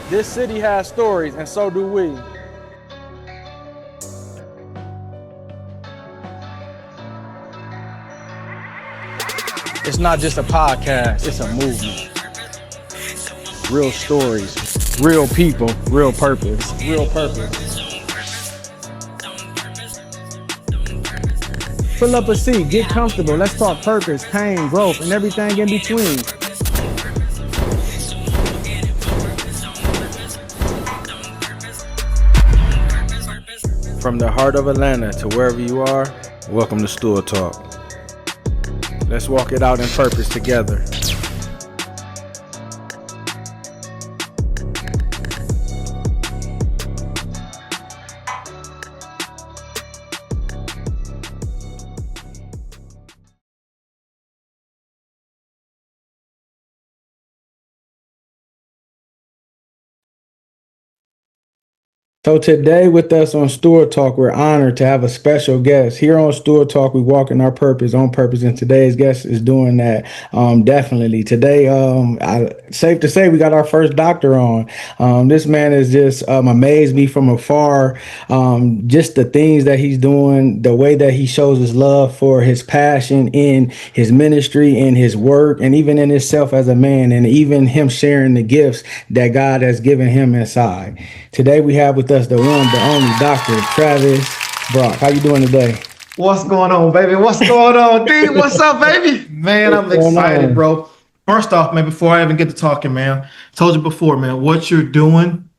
This city has stories, and so do we. It's not just a podcast, it's a movement. Real stories, real people, real purpose. Real purpose. Pull up a seat, get comfortable. Let's talk purpose, pain, growth, and everything in between. From the heart of Atlanta to wherever you are, welcome to Stool Talk. Let's walk it out in purpose together. So today with us on Stool Talk, we're honored to have a special guest. Here on Stool Talk, we walk in our purpose, on purpose, and today's guest is doing that definitely. Today, safe to say, we got our first doctor on. This man has just amazed me from afar. Just the things that he's doing, the way that he shows his love for his passion in his ministry, in his work, and even in himself as a man, and even him sharing the gifts that God has given him inside. Today we have with us the one, the only Dr. Travis Brock. How you doing today? What's going on, baby? What's going on, D? What's up, baby? Man, I'm excited, bro. First off, man, before I even get to talking, man, told you before, man, what you're doing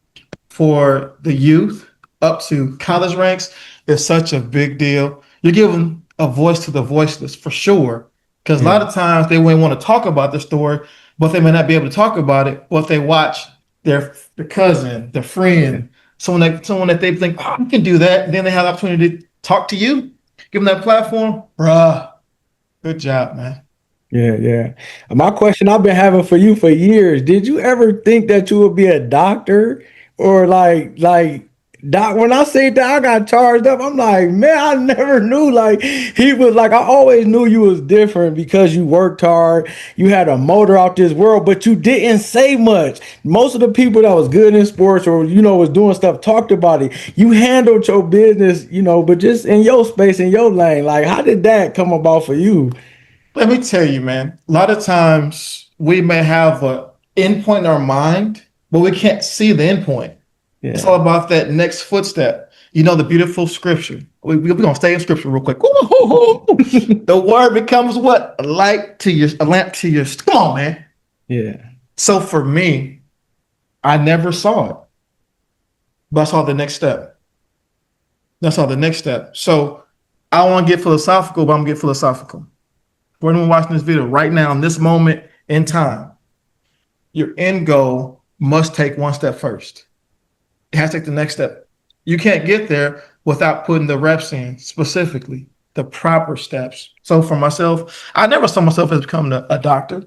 for the youth up to college ranks is such a big deal. You're giving a voice to the voiceless for sure. Because a lot of times they wouldn't want to talk about the story, but they may not be able to talk about it. But if they watch their cousin, their friend, someone that they think, oh, I can do that, then they have the opportunity to talk to you, give them that platform, bruh. Good job, man. Yeah. My question I've been having for you for years, did you ever think that you would be a doctor or like doc? When I say that, I got charged up. I'm like, man, I never knew. Like he was like, I always knew you was different because you worked hard. You had a motor out this world, but you didn't say much. Most of the people that was good in sports or was doing stuff talked about it. You handled your business, but just in your space, in your lane. Like, how did that come about for you? Let me tell you, man, a lot of times we may have an endpoint in our mind, but we can't see the endpoint. Yeah. It's all about that next footstep. The beautiful scripture. We're going to stay in scripture real quick. The word becomes what? A lamp to your. Come on, man. Yeah. So for me, I never saw it, but I saw the next step. That's all the next step. So I don't want to get philosophical, but I'm going to get philosophical. For anyone watching this video right now, in this moment in time, your end goal must take one step first. It has to take the next step. You can't get there without putting the reps in, specifically the proper steps. So for myself, I never saw myself as becoming a doctor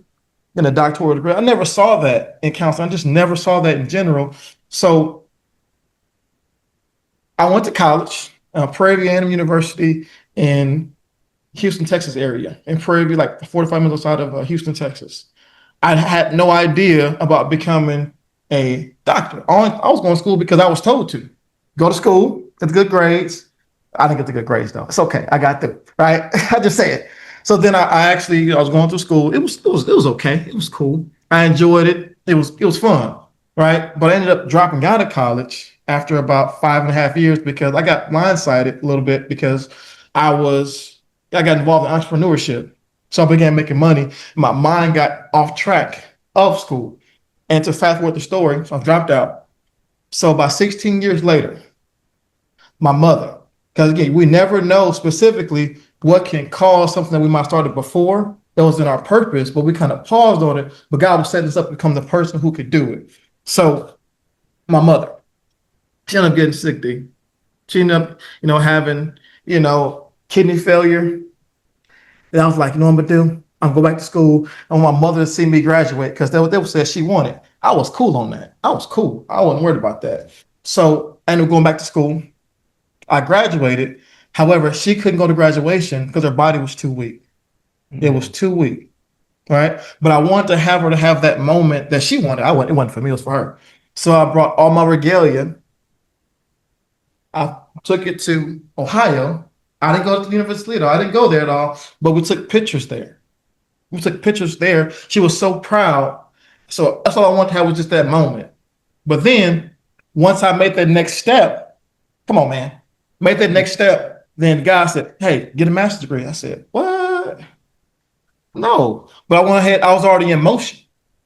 in a doctoral degree. I never saw that in counseling. I just never saw that in general. So I went to college, Prairie View University in Houston, Texas area, in Prairie View, like 45 minutes outside of Houston, Texas. I had no idea about becoming a doctor. I was going to school because I was told to go to school, get the good grades. I didn't get the good grades though. It's okay. I got them, right? I just say it. So then I was going through school. It was okay. It was cool. I enjoyed it. It was fun, right? But I ended up dropping out of college after about 5.5 years because I got blindsided a little bit because I got involved in entrepreneurship. So I began making money. My mind got off track of school. And to fast forward the story, so I dropped out. So about 16 years later, my mother, because again, we never know specifically what can cause something that we might have started before that was in our purpose, but we kind of paused on it. But God was setting us up to become the person who could do it. So my mother, she ended up getting sick, D. She ended up, having, kidney failure. And I was like, you know what I'm gonna do? I'm going back to school. I want my mother to see me graduate because they would say she wanted. I was cool on that. I was cool. I wasn't worried about that. So I ended up going back to school. I graduated. However, she couldn't go to graduation because her body was too weak. Mm-hmm. It was too weak, right? But I wanted to have her to have that moment that she wanted. It wasn't for me, it was for her. So I brought all my regalia. I took it to Ohio. I didn't go to the University of Toledo. I didn't go there at all, but we took pictures there. We took pictures there. She was so proud. So that's all I wanted to have was just that moment. But then once I made that next step, come on, man, made that next step, then God said, hey, get a master's degree. I said, what? No. But I went ahead, I was already in motion.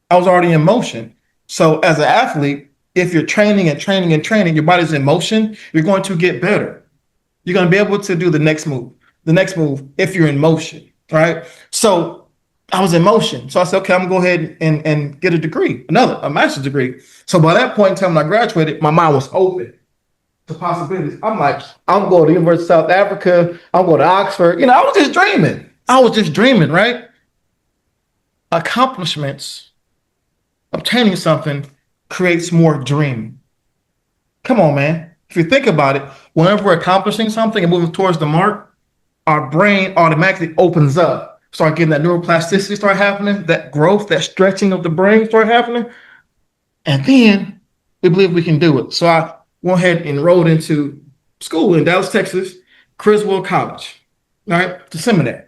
I was already in motion. So as an athlete, if you're training and training and training, your body's in motion, you're going to get better. You're going to be able to do the next move if you're in motion, right? So I was in motion. So I said, okay, I'm going to go ahead and get a degree, a master's degree. So by that point in time, when I graduated, my mind was open to possibilities. I'm like, I'm going to the University of South Africa. I'm going to Oxford. You know, I was just dreaming. I was just dreaming, right? Accomplishments, obtaining something creates more dream. Come on, man. If you think about it, whenever we're accomplishing something and moving towards the mark, our brain automatically opens up. Start getting that neuroplasticity start happening, that growth, that stretching of the brain start happening. And then we believe we can do it. So I went ahead and enrolled into school in Dallas, Texas, Criswell College, right? To seminary.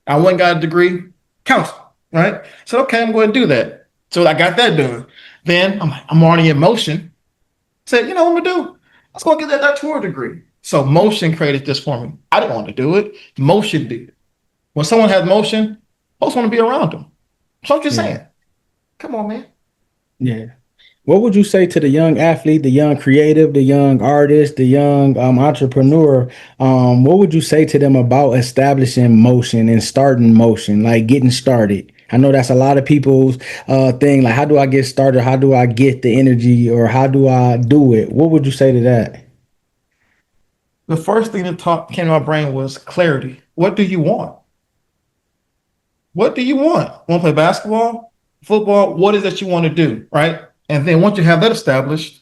I went and got a degree, counseling, right? I said, okay, I'm going to do that. So I got that done. Then I'm like, I'm already in motion. Said, you know what I'm going to do? Let's go get that doctoral degree. So motion created this for me. I didn't want to do it. Motion did. When someone has motion, folks want to be around them. So I'm just saying, come on, man. Yeah. What would you say to the young athlete, the young creative, the young artist, the young entrepreneur? What would you say to them about establishing motion and starting motion, like getting started? I know that's a lot of people's thing. Like, how do I get started? How do I get the energy, or how do I do it? What would you say to that? The first thing that came to my brain was clarity. What do you want? What do you want? Want to play basketball, football? What is that you want to do, right? And then once you have that established,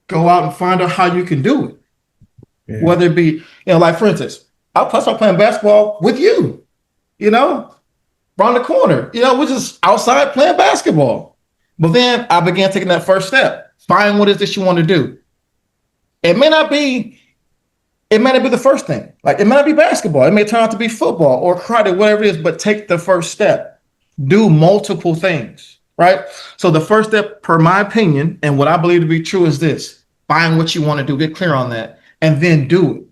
go out and find out how you can do it. Yeah. Whether it be, you know, like for instance, I'll start playing basketball with you, you know, around the corner, you know, we're just outside playing basketball. But then I began taking that first step. Find what it is that you want to do. It may not be the first thing. Like it may not be basketball. It may turn out to be football or karate, whatever it is, but take the first step. Do multiple things, right? So the first step, per my opinion, and what I believe to be true is this: find what you want to do, get clear on that, and then do it.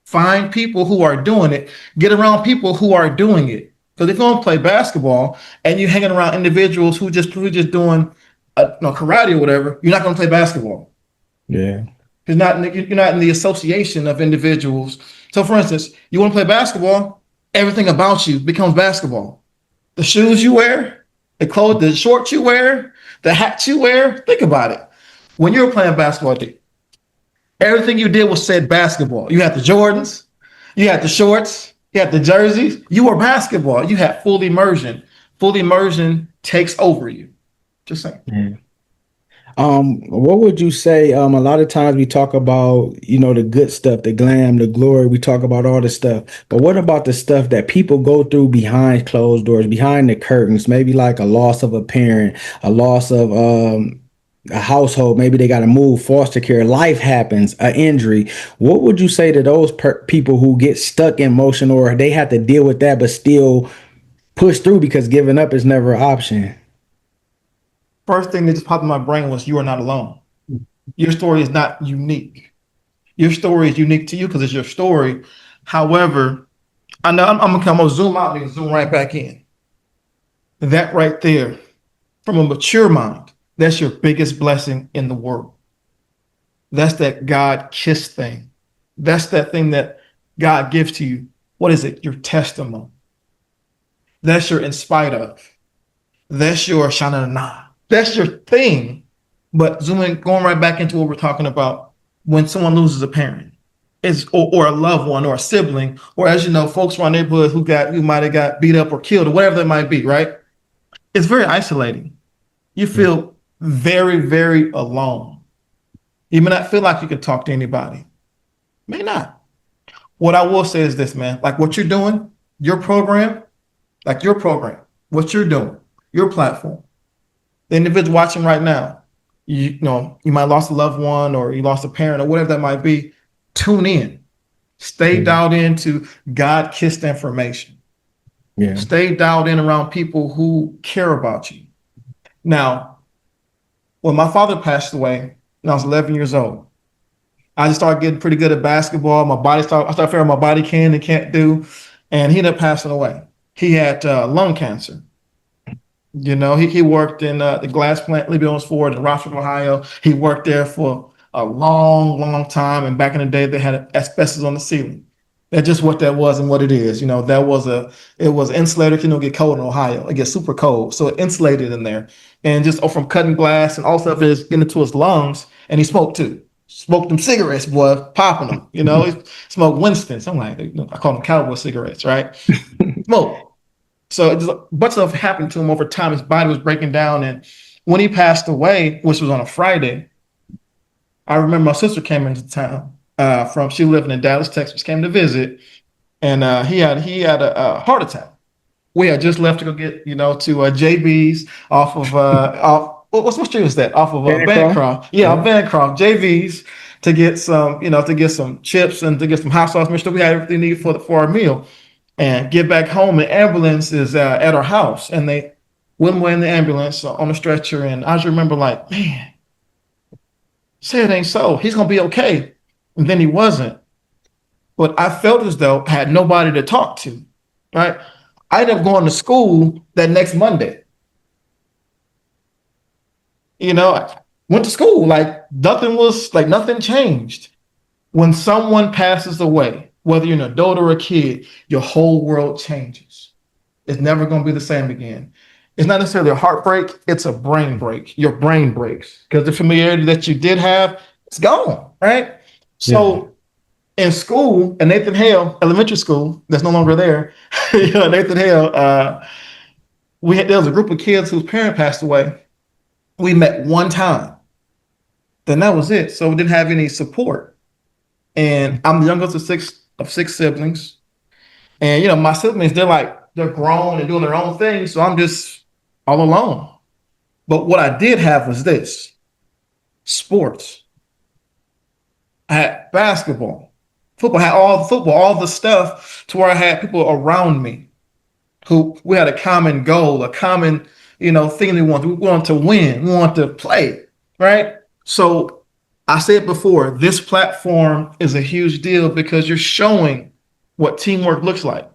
Find people who are doing it, get around people who are doing it. Because if you don't play basketball and you're hanging around individuals who just doing karate or whatever, you're not going to play basketball. Yeah. You're not in the association of individuals. So for instance, you want to play basketball, everything about you becomes basketball. The shoes you wear, the clothes, the shorts you wear, the hats you wear. Think about it. When you were playing basketball, everything you did was said basketball. You had the Jordans, you had the shorts, you had the jerseys. You were basketball. You had full immersion. Full immersion takes over you. Just saying. Yeah. What would you say? A lot of times we talk about, you know, the good stuff, the glam, the glory. We talk about all this stuff. But what about the stuff that people go through behind closed doors, behind the curtains? Maybe like a loss of a parent, a loss of a household. Maybe they got to move, foster care. Life happens, an injury. What would you say to those people who get stuck in motion, or they have to deal with that but still push through because giving up is never an option? First thing that just popped in my brain was you are not alone. Your story is not unique. Your story is unique to you because it's your story. However, I know I'm gonna zoom out and zoom right back in. That right there, from a mature mind, that's your biggest blessing in the world. That's that God kiss thing. That's that thing that God gives to you. What is it? Your testimony. That's your in spite of. That's your shanana. That's your thing. But going right back into what we're talking about, when someone loses a parent, or a loved one or a sibling, or as you know, folks around neighborhood who might have got beat up or killed or whatever that might be, right? It's very isolating. You feel very, very alone. You may not feel like you can talk to anybody. May not. What I will say is this, man, like what you're doing, your program, what you're doing, your platform, The individual watching right now, you know, you might have lost a loved one or you lost a parent or whatever that might be. Tune in. Stay Yeah. dialed into God kissed information. Yeah. Stay dialed in around people who care about you. Now, when my father passed away when I was 11 years old, I just started getting pretty good at basketball. I started figuring my body can and can't do, and he ended up passing away. He had lung cancer. You know, he worked in the glass plant, Libby Owens Ford in Rockford, Ohio. He worked there for a long, long time. And back in the day, they had asbestos on the ceiling. That's just what that was and what it is. You know, it was insulator. You know, get cold in Ohio. It gets super cold. So it insulated in there. And just from cutting glass and all stuff is getting into his lungs. And he smoked too. Smoked them cigarettes, boy, popping them. You know, he smoked Winston's. I'm like, I call them cowboy cigarettes, right? Smoke. So just a bunch of stuff happened to him over time. His body was breaking down. And when he passed away, which was on a Friday, I remember my sister came into town she lived in Dallas, Texas, came to visit. And he had a heart attack. We had just left to go get, to JB's off of, what street was that? Off of Bancroft. Bancroft. Yeah, Yeah. Bancroft, JB's to get some chips and to get some hot sauce. Make sure we had everything needed for our meal and get back home. The ambulance is at our house, and they went away in the ambulance on a stretcher. And I just remember, like, man, say it ain't so. He's gonna be okay. And then he wasn't. But I felt as though I had nobody to talk to. Right? I ended up going to school that next Monday. I went to school like nothing changed. When someone passes away, whether you're an adult or a kid, your whole world changes. It's never going to be the same again. It's not necessarily a heartbreak, it's a brain break. Your brain breaks because the familiarity that you did have, it's gone, right? Yeah. So in school, at Nathan Hale Elementary School, that's no longer there, Nathan Hale, there was a group of kids whose parent passed away. We met one time. Then that was it. So we didn't have any support. And I'm the youngest of six siblings. And my siblings, they're grown and doing their own thing. So I'm just all alone. But what I did have was this: sports. I had basketball, football, I had all the stuff to where I had people around me who we had a common goal, a common, thing we wanted. We wanted to win, we wanted to play, right? So I said before, this platform is a huge deal because you're showing what teamwork looks like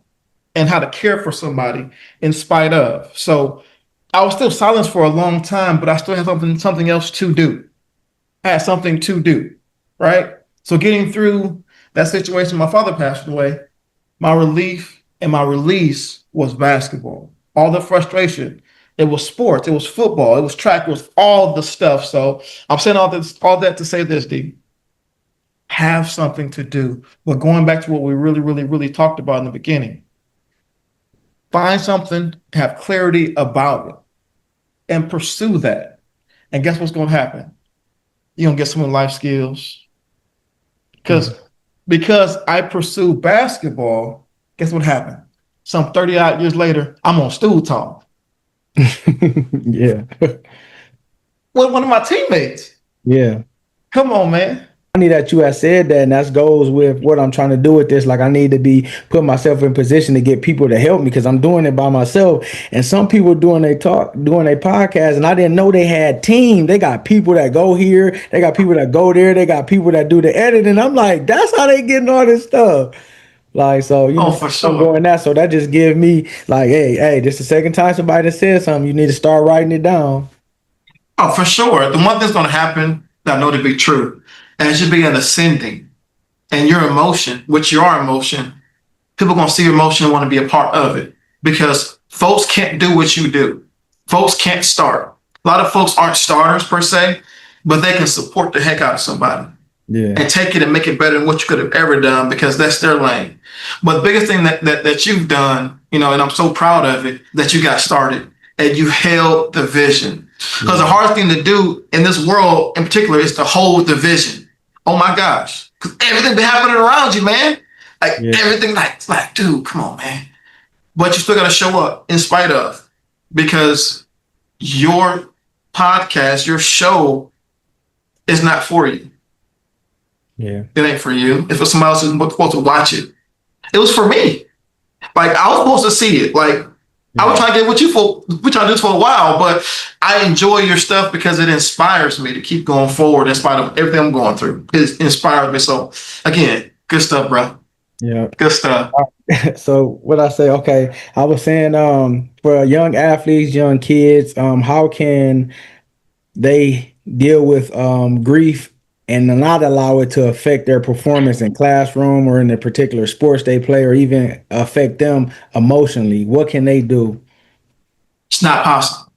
and how to care for somebody in spite of. So I was still silenced for a long time, but I still had something else to do. I had something to do, right? So getting through that situation, my father passed away, my relief and my release was basketball. All the frustration, it was sports, it was football, it was track, it was all the stuff. So I'm saying all that to say this, D. Have something to do. But going back to what we really, really, really talked about in the beginning, find something, have clarity about it, and pursue that. And guess what's going to happen? You're going to get some life skills. Because I pursue basketball, guess what happened? Some 30 odd years later, I'm on Stool Talk. Yeah. With one of my teammates. Yeah. Come on, man. Funny that you have said that, and that goes with what I'm trying to do with this. Like, I need to be put myself in position to get people to help me because I'm doing it by myself. And some people doing their podcast, and I didn't know they had team. They got people that go here, they got people that go there, they got people that do the editing. I'm like, that's how they getting all this stuff. Like, so Oh, for I'm sure. doing that. So that just give me like, hey, this is the second time somebody said something. You need to start writing it down. Oh, for sure. The one thing's going to happen that I know to be true, as you begin ascending and your emotion, which you are emotion, people are going to see your emotion and want to be a part of it because folks can't do what you do. Folks can't start. A lot of folks aren't starters per se, but they can support the heck out of somebody. Yeah. And take it and make it better than what you could have ever done because that's their lane. But the biggest thing that you've done, and I'm so proud of it, that you got started and you held the vision. Because the hardest thing to do in this world in particular is to hold the vision. Oh my gosh. Because everything been happening around you, man. Everything like, dude, come on, man. But you still got to show up in spite of because your podcast, your show is not for you. Yeah. It ain't for you. If somebody else is supposed to watch it, it was for me. Like I was supposed to see it. Like I was trying to get what you for. We trying to do this for a while, but I enjoy your stuff because it inspires me to keep going forward in spite of everything I'm going through. It inspires me. So again, good stuff, bro. Yeah. Good stuff. So what I say, okay, I was saying, for young athletes, young kids, how can they deal with grief and not allow it to affect their performance in classroom or in the particular sports they play, or even affect them emotionally? What can they do? It's not possible.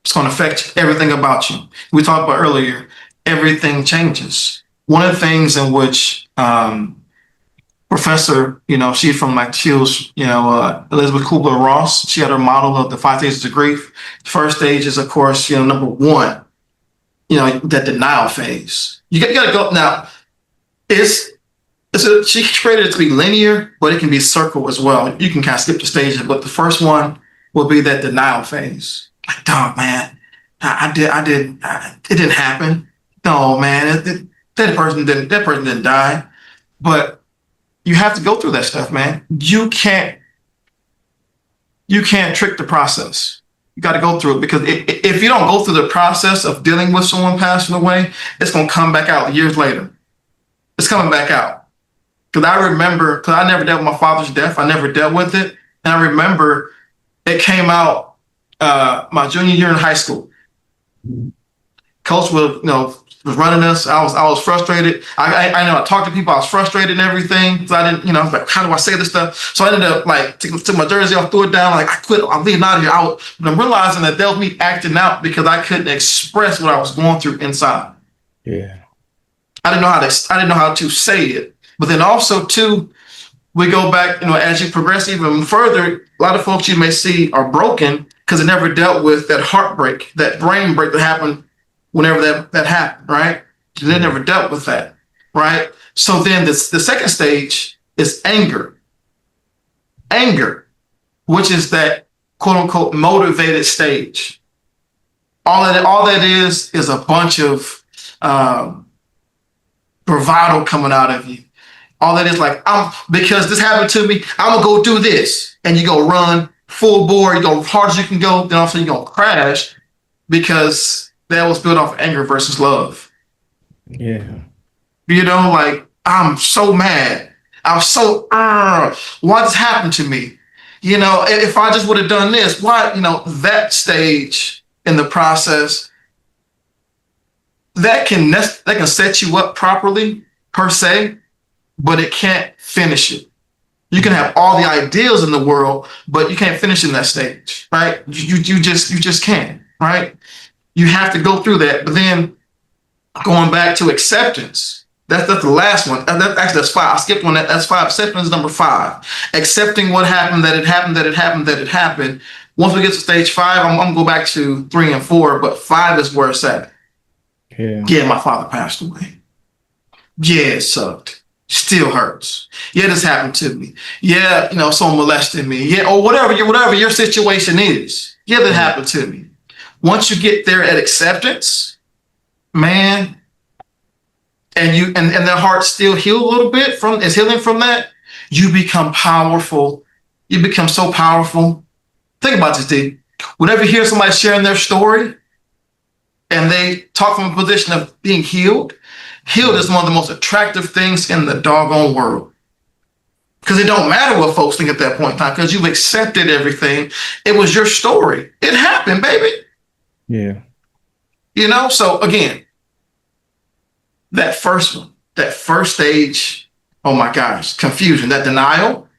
It's going to affect everything about you. We talked about earlier, everything changes. One of the things in which Professor, she's from like she was, Elizabeth Kubler-Ross. She had her model of the 5 stages of grief. The first stage is, of course, number one, that denial phase. You got to go now. She created it to be linear, but it can be circle as well. You can kind of skip the stages, but the first one will be that denial phase. Like, dog, man, it didn't happen. No, man, that person didn't die. But you have to go through that stuff, man. You can't trick the process. You got to go through it, because if you don't go through the process of dealing with someone passing away, it's going to come back out years later. It's coming back out. Because I remember, because I never dealt with my father's death. I never dealt with it. And I remember it came out my junior year in high school. Coach was running us. I was frustrated. I know I talked to people. I was frustrated and everything. So I didn't, I was like, how do I say this stuff? So I ended up like took my jersey off, threw it down. Like I quit. I'm leaving out of here. But I'm realizing that was me acting out because I couldn't express what I was going through inside. Yeah. I didn't know how to say it. But then also too, we go back, as you progress even further, a lot of folks you may see are broken because they never dealt with that heartbreak, that brain break that happened whenever that happened, right? They never dealt with that, right? So then the second stage is anger. Anger, which is that quote unquote motivated stage. All that is a bunch of bravado coming out of you. All that is like, because this happened to me, I'm gonna go do this. And you go run full bore, you go as hard as you can go, then also you're gonna crash because that was built off of anger versus love. Yeah. Like, I'm so mad. I'm so, what's happened to me? If I just would have done this, why, that stage in the process, that can set you up properly, per se, but it can't finish it. You can have all the ideas in the world, but you can't finish in that stage, right? You just can't, right? You have to go through that. But then going back to acceptance, that's the last one. That's 5. I skipped one. That's 5. Acceptance is number 5. Accepting what happened, that it happened, that it happened, that it happened. Once we get to stage 5, I'm gonna go back to 3 and 4, but 5 is where it's at. Yeah, my father passed away. Yeah, it sucked. Still hurts. Yeah, this happened to me. Yeah, someone molested me. Yeah, or whatever your situation is. Yeah, that happened to me. Once you get there at acceptance, man, and their heart still heal a little bit is healing from that, you become powerful. You become so powerful. Think about this, D. Whenever you hear somebody sharing their story and they talk from a position of being healed is one of the most attractive things in the doggone world. Because it don't matter what folks think at that point in time, because you've accepted everything. It was your story. It happened, baby. Yeah. So again, that first one, that first stage, oh my gosh, confusion, that denial.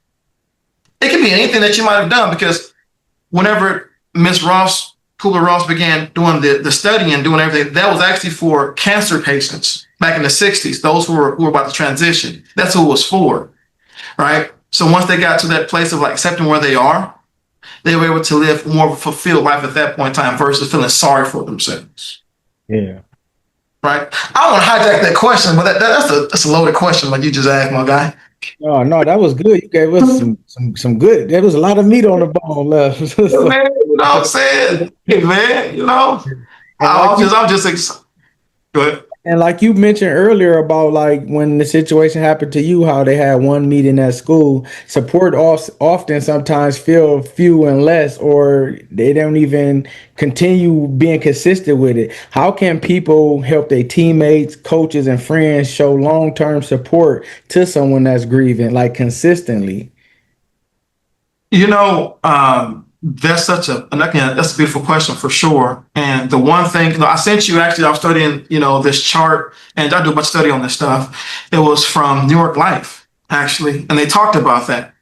It can be anything that you might have done, because whenever Miss Kubler-Ross began doing the study and doing everything, that was actually for cancer patients back in the 60s, those who were about to transition. That's who it was for, right? So once they got to that place of like accepting where they are, they were able to live more of a fulfilled life at that point in time versus feeling sorry for themselves. Yeah. Right? I don't want to hijack that question, but that's a loaded question like you just asked, my guy. No, no, that was good. You gave us some good. There was a lot of meat on the bone left. Yeah, So, man, you know what I'm saying? Hey, man, and like you I'm just excited. Good. And like you mentioned earlier about like when the situation happened to you, how they had one meeting at school, support often sometimes feel few and less, or they don't even continue being consistent with it. How can people help their teammates, coaches, and friends show long-term support to someone that's grieving, like consistently? That's such a, and again, that's a beautiful question for sure. And the one thing, I sent you actually, I was studying, this chart, and I do a bunch of study on this stuff. It was from New York Life, actually. And they talked about that,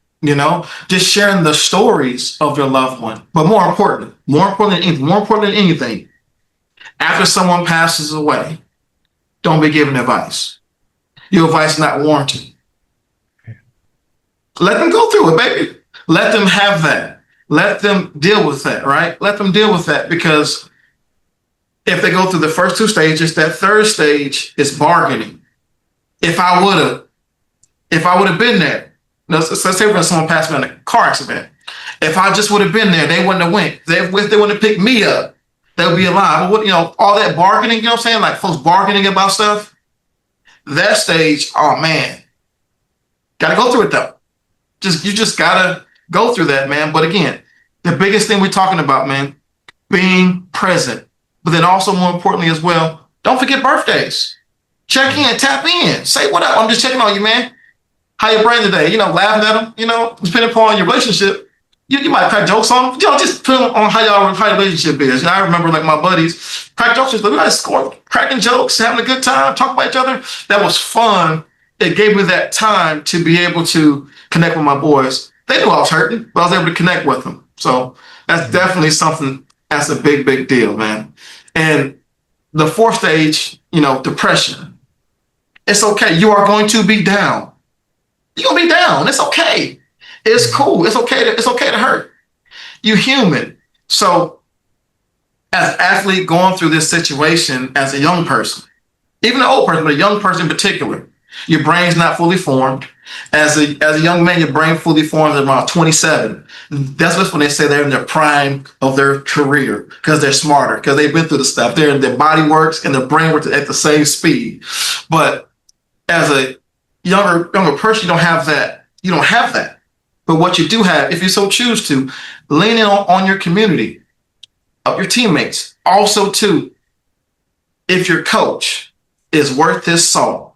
just sharing the stories of your loved one. But more important than anything, after someone passes away, don't be giving advice. Your advice is not warranted. Let them go through it, baby. Let them have that. Let them deal with that, right? Let them deal with that, because if they go through the first two stages, that third stage is bargaining. If I would have, if I would have been there, let's say when someone passed me in a car accident, if I just would have been there, they wouldn't have went. If they wouldn't have picked me up, they would be alive. But all that bargaining, you know what I'm saying? Like folks bargaining about stuff. That stage, oh man, gotta go through it though. You just gotta go through that, man. But again, the biggest thing we're talking about, man, being present. But then also more importantly as well, don't forget birthdays. Check in, tap in, say what up. I'm just checking on you, man. How your brain today? Laughing at them, depending upon your relationship. You might crack jokes on them. Just put on how your relationship is. I remember like my buddies crack jokes, just score, cracking jokes, having a good time, talking about each other. That was fun. It gave me that time to be able to connect with my boys. They knew I was hurting, but I was able to connect with them. So that's definitely something that's a big, big deal, man. And the fourth stage, depression. It's okay. You are going to be down. You're gonna be down. It's okay. It's cool. It's okay to hurt. You're human. So as an athlete going through this situation as a young person, even an old person, but a young person in particular, your brain's not fully formed. As a young man, your brain fully formed at around 27. That's just when they say they're in their prime of their career, because they're smarter, because they've been through the stuff. Their body works and their brain works at the same speed. But as a younger person, you don't have that. You don't have that. But what you do have, if you so choose to, lean in on your community, of your teammates. Also, too, if your coach is worth his salt,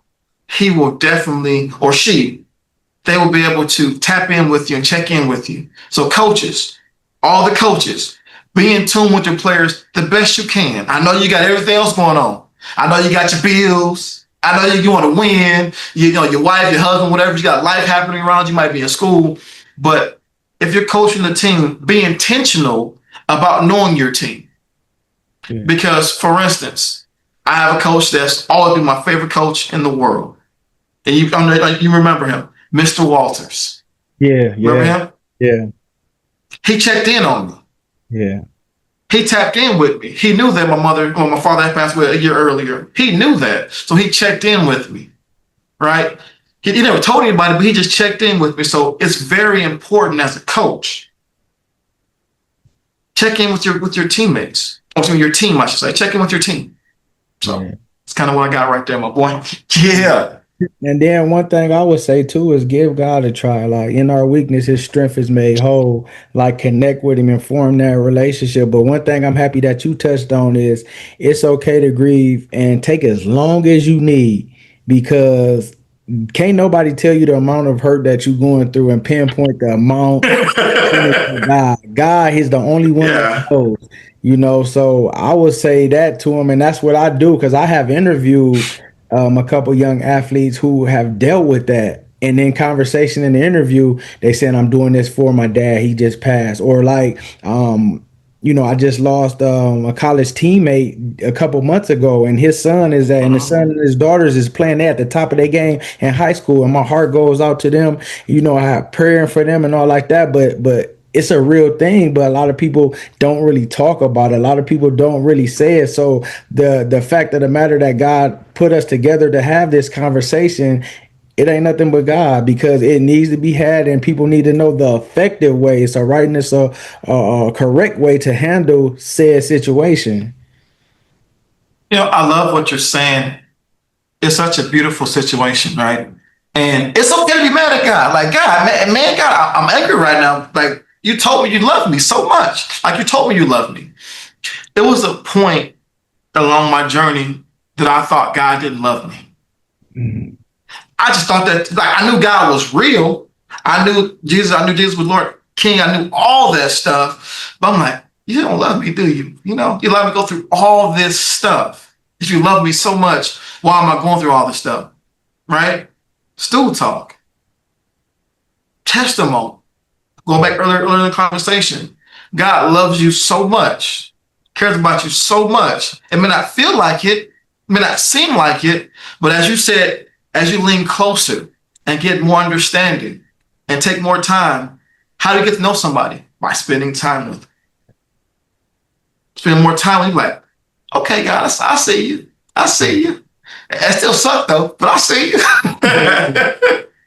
he will definitely, or she, they will be able to tap in with you and check in with you. So coaches, all the coaches, be in tune with your players the best you can. I know you got everything else going on. I know you got your bills. I know you want to win. Your wife, your husband, whatever. You got life happening around you. Might be in school. But if you're coaching the team, be intentional about knowing your team. Yeah. Because, for instance, I have a coach that's always been my favorite coach in the world. And you remember him, Mr. Walters. Yeah, yeah. Remember him? Yeah. He checked in on me. Yeah. He tapped in with me. He knew that my father had passed away a year earlier. He knew that. So he checked in with me, right? He never told anybody, but he just checked in with me. So it's very important as a coach. Check in with your teammates. Or your team, I should say. Check in with your team. So it's kind of what I got right there, my boy. Yeah. And then one thing I would say too is give God a try. Like in our weakness, his strength is made whole. Like connect with him and form that relationship. But one thing I'm happy that you touched on is it's okay to grieve and take as long as you need, because can't nobody tell you the amount of hurt that you're going through and pinpoint the amount. God is the only one that knows. So I would say that to him, and that's what I do, because I have interviewed a couple young athletes who have dealt with that. And in conversation in the interview, they said, I'm doing this for my dad. He just passed. Or like, I just lost a college teammate a couple months ago, and his son is and his son and his daughters is playing at the top of their game in high school. And my heart goes out to them. I have prayer for them and all like that. But it's a real thing, but a lot of people don't really talk about it. A lot of people don't really say it. So the fact of the matter that God put us together to have this conversation, it ain't nothing but God, because it needs to be had and people need to know the effective way. So writing is a correct way to handle said situation. I love what you're saying. It's such a beautiful situation, right? And it's okay to be mad at God. Like, God, man, God, I'm angry right now. Like, you told me you love me so much. Like, you told me you love me. There was a point along my journey that I thought God didn't love me. Mhm. I just thought that, like, I knew God was real. I knew Jesus was Lord King. I knew all that stuff. But I'm like, you don't love me, do you? You let me go through all this stuff. If you love me so much, why am I going through all this stuff? Right? Stool talk, testimony. Going back earlier in the conversation, God loves you so much, cares about you so much. It may not feel like it, may not seem like it, but as you said, as you lean closer and get more understanding and take more time, how do you get to know somebody? By spending time with them. Spend more time with you, like, okay, God, I see you. I see you. It still sucks though, but I see you.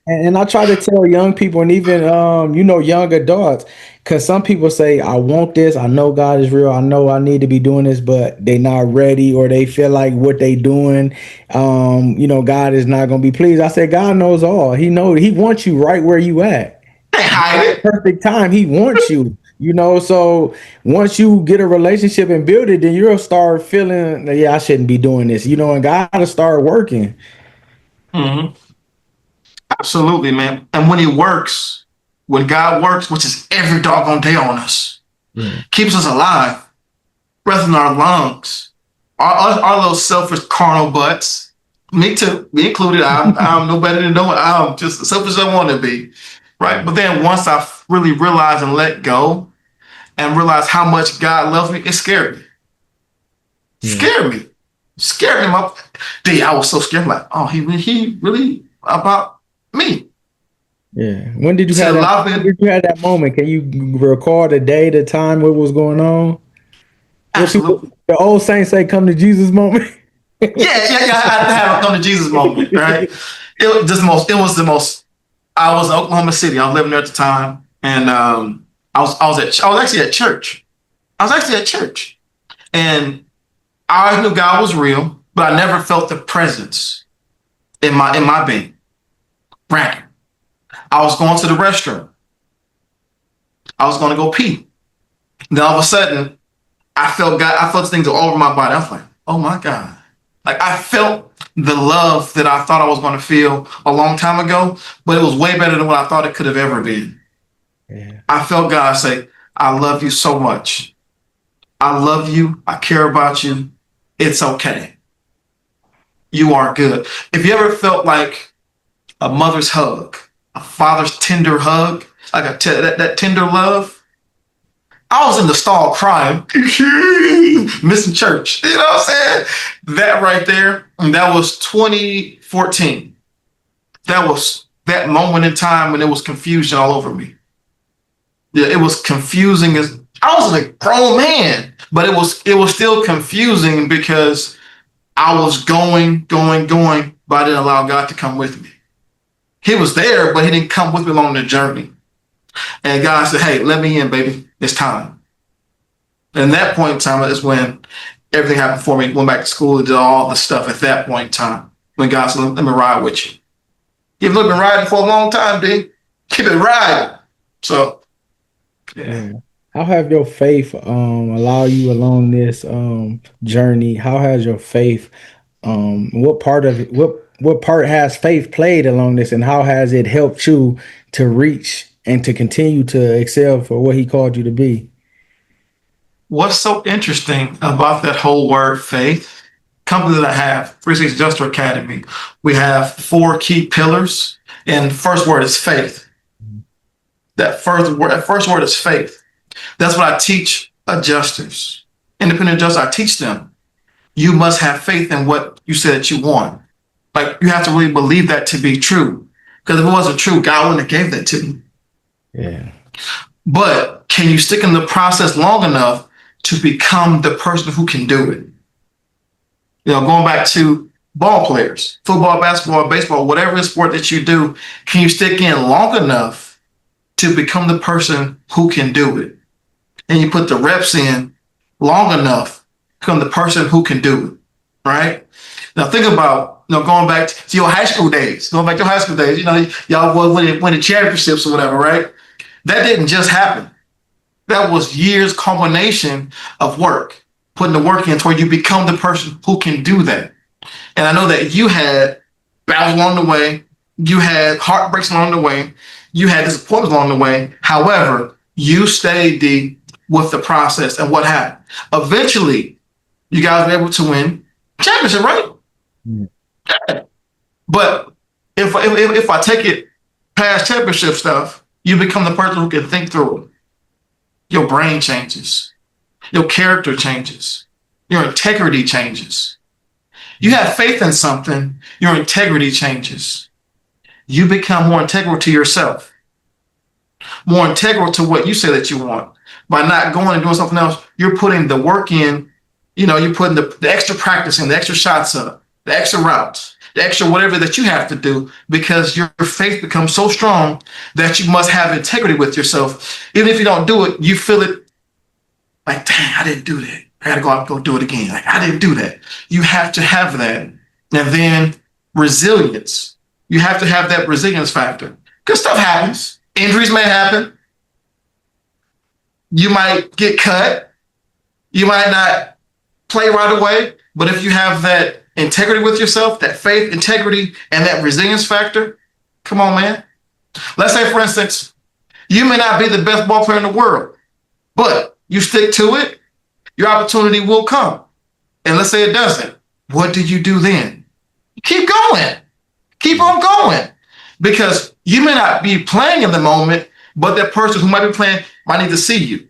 And I try to tell young people, and even young adults, because some people say, I want this, I know God is real, I know I need to be doing this, but they not ready, or they feel like what they doing, God is not gonna be pleased. I said, God knows all. He wants you right where you at. Can't hide it. Perfect time. He wants you. So once you get a relationship and build it, then you'll start feeling, yeah, I shouldn't be doing this, and God to start working. Mm-hmm. Absolutely, man. And when God works, which is every doggone day on us, Yeah. keeps us alive, breath in our lungs, our little selfish carnal butts. Me too, me included. I'm no better than no one. I'm just as selfish as I want to be, right? But then once I really realized and let go and realized how much God loves me, it scared me. Yeah. Scared me. Scared me. I was so scared. I'm like, oh, he really about me. Yeah. When did you See, have a that? lot When of did it, you have that moment? Can you recall the day, the time, what was going on? What people, absolutely. the old saints say, "Come to Jesus" moment. Yeah. I had to have a come to Jesus moment, right? It was the most. I was in Oklahoma City. I was living there at the time, and I was actually at church. I was actually at church, and I knew God was real, but I never felt the presence in my being. Brandon. I was going to the restroom. I was going to go pee. Then all of a sudden, I felt God. I felt things all over my body. I was like, oh my God. Like I felt the love that I thought I was going to feel a long time ago, but it was way better than what I thought it could have ever been. Yeah. I felt God say, I love you so much. I love you. I care about you. It's okay. You are good. If you ever felt like a mother's hug, a father's tender hug, like that tender love, I was in the stall crying, missing church. You know what I'm saying? That right there, and that was 2014. That was that moment in time when it was confusion all over me. Yeah, it was confusing as I was a grown man, but it was still confusing because I was going, but I didn't allow God to come with me. He was there, but he didn't come with me along the journey. And God said, hey, let me in, baby. It's time. And that point in time is when everything happened for me. Went back to school and did all the stuff at that point in time. When God said, let me ride with you. You've been riding for a long time, D. Keep it riding. So, yeah. Yeah. How have your faith allow you along this journey? How has your faith what part of it, what part has faith played along this, and how has it helped you to reach and to continue to excel for what he called you to be? What's so interesting about that whole word faith? Company that I have, 360 Industrial Academy, we have 4 key pillars. And the first word is faith. That first word is faith. That's what I teach adjusters, independent adjusters. I teach them. You must have faith in what you said that you want. Like you have to really believe that to be true. Because if it wasn't true, God wouldn't have gave that to me. Yeah. But can you stick in the process long enough to become the person who can do it? Going back to Ball players, football, basketball, baseball, whatever sport that you do, can you stick in long enough to become the person who can do it? And you put the reps in long enough to become the person who can do it, right? Now think about, going back to your high school days, y'all winning championships or whatever, right? That didn't just happen. That was years combination of work, putting the work in to where you become the person who can do that. And I know that you had battles along the way, you had heartbreaks along the way, you had disappointments along the way. However, you stayed with the process, and what happened? Eventually, you guys were able to win championship, right? Yeah. But if I take it past championship stuff, you become the person who can think through it. Your brain changes, your character changes, your integrity changes. You have faith in something, your integrity changes. You become more integral to yourself, more integral to what you say that you want. By not going and doing something else, you're putting the work in, you're putting the extra practice in, the extra shots up, the extra routes, the extra whatever that you have to do, because your faith becomes so strong that you must have integrity with yourself. Even if you don't do it, you feel it like, dang, I didn't do that. I got to go out and go do it again. Like, I didn't do that. You have to have that. And then resilience. You have to have that resilience factor. Because stuff happens. Injuries may happen. You might get cut. You might not play right away. But if you have that integrity with yourself, that faith, integrity, and that resilience factor, come on, man. Let's say, for instance, you may not be the best ball player in the world, but you stick to it, your opportunity will come. And let's say it doesn't. What do you do then? Keep going. Keep on going. Because you may not be playing in the moment, but that person who might be playing might need to see you.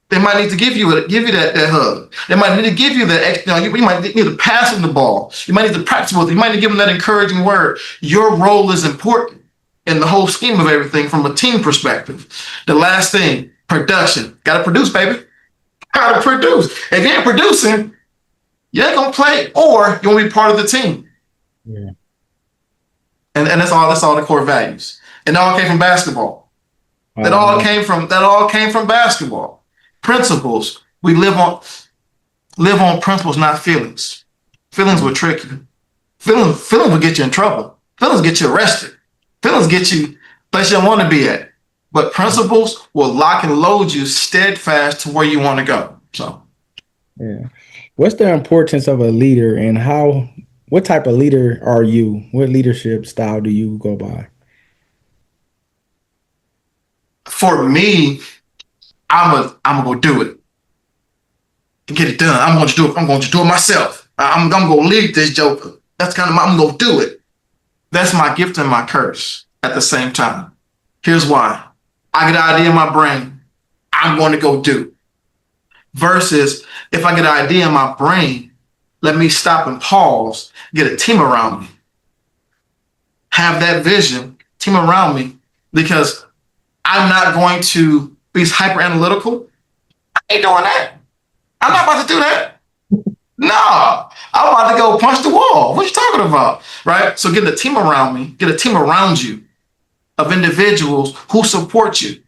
They might need to give you that hug. They might need to give you that, you might need to pass them the ball. You might need to practice with them. You might need to give them that encouraging word. Your role is important in the whole scheme of everything from a team perspective. The last thing, production. Got to produce, baby. Got to produce. If you ain't producing, you ain't gonna play, or you won't be part of the team. Yeah. And that's all the core values. And that all came from basketball. That all came from basketball. Principles. We live on principles, not feelings. Feelings were tricky. Feelings will get you in trouble. Feelings get you arrested. Feelings get you place you don't want to be at. But principles will lock and load you steadfast to where you want to go. So, yeah. What's the importance of a leader, and what type of leader are you? What leadership style do you go by? For me, I'm gonna go do it and get it done. I'm going to do it. I'm going to do it myself. I'm going to lead this joker. That's I'm going to do it. That's my gift and my curse at the same time. Here's why. I get an idea in my brain, I'm going to go do. Versus if I get an idea in my brain, let me stop and pause, get a team around me. Have that vision, team around me, because I'm not going to be hyper analytical. I ain't doing that. I'm not about to do that. No, I'm about to go punch the wall. What you talking about? Right? So get a team around me, get a team around you of individuals who support you,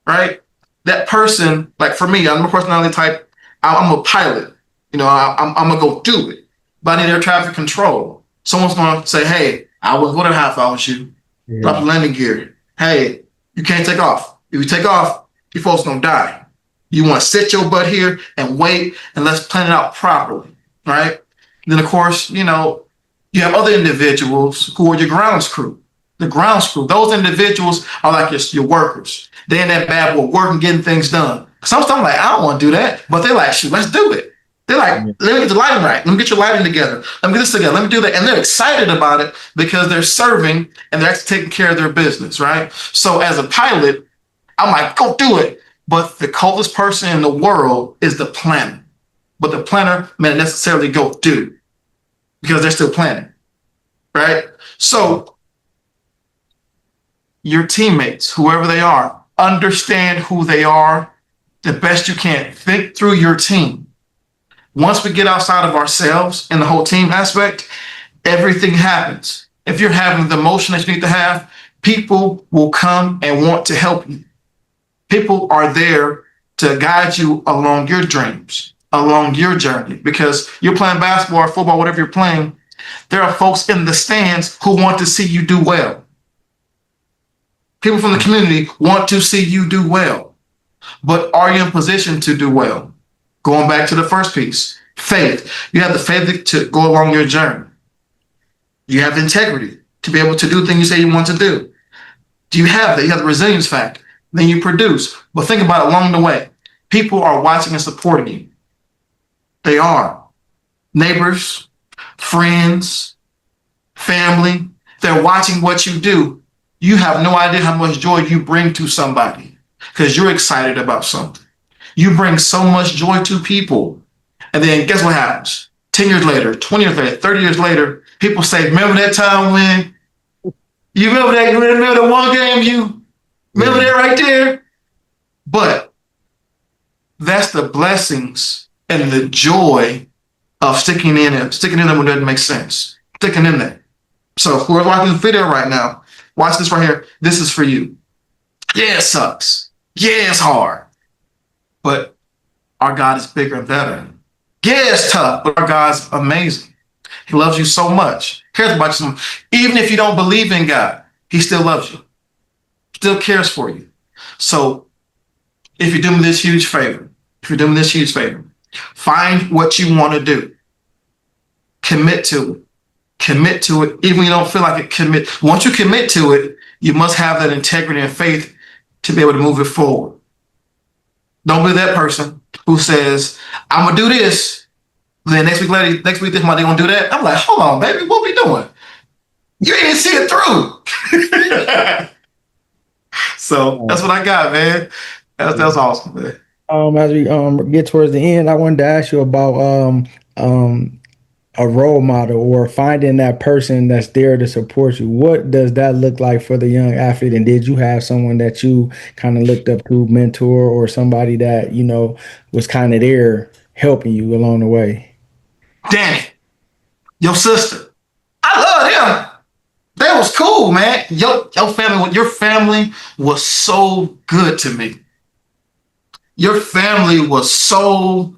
right? That person, like for me, I'm a personality type. I'm a pilot. I'm gonna go do it. But I need air traffic control. Someone's gonna say, "Hey, I was whatever half I was you. Yeah. Drop the landing gear. Hey, you can't take off. If you take off, your folks gonna die. You want to sit your butt here and wait, and let's plan it out properly, right?" Then, of course, you have other individuals who are your grounds crew. The grounds crew, those individuals are like your workers. They're in that bad boy working, getting things done. Sometimes I'm like, I don't want to do that, but they're like, shoot, let's do it. They're like, let me get the lighting right. Let me get your lighting together. Let me get this together. Let me do that. And they're excited about it because they're serving and they're actually taking care of their business, right? So as a pilot, I'm like, go do it. But the coldest person in the world is the planner. But the planner may not necessarily go do because they're still planning, right? So your teammates, whoever they are, understand who they are the best you can. Think through your team. Once we get outside of ourselves and the whole team aspect, everything happens. If you're having the emotion that you need to have, people will come and want to help you. People are there to guide you along your dreams, along your journey, because you're playing basketball or football, whatever you're playing. There are folks in the stands who want to see you do well. People from the community want to see you do well. But are you in position to do well? Going back to the first piece, faith. You have the faith to go along your journey. You have integrity to be able to do things you say you want to do. Do you have that? You have the resilience factor. Then you produce. But think about it along the way. People are watching and supporting you. They are. Neighbors, friends, family. They're watching what you do. You have no idea how much joy you bring to somebody because you're excited about something. You bring so much joy to people. And then guess what happens? 10 years later, 20 years later, 30 years later, people say, remember that time when you remember that one game you remember that right there? But that's the blessings and the joy of sticking in them when it doesn't make sense. Sticking in there. So whoever's watching the video right now, watch this right here. This is for you. Yeah, it sucks. Yeah, it's hard. But our God is bigger and better. Yeah, it's tough, but our God's amazing. He loves you so much. Cares about you. Even if you don't believe in God, he still loves you. Still cares for you. So if you're doing this huge favor, find what you want to do. Commit to it. Commit to it, even when you don't feel like it. Commit. Once you commit to it, you must have that integrity and faith to be able to move it forward. Don't be that person who says, I'm going to do this. Then next week, this month, they're going to do that. I'm like, hold on, baby, what we doing? You didn't see it through. So that's what I got, man. That's awesome, man. As we get towards the end, I wanted to ask you about a role model or finding that person that's there to support you. What does that look like for the young athlete? And did you have someone that you kind of looked up to, mentor, or somebody that, you know, was kind of there helping you along the way? Danny, your sister. I love him. That was cool, man. Your family was so good to me. Your family was so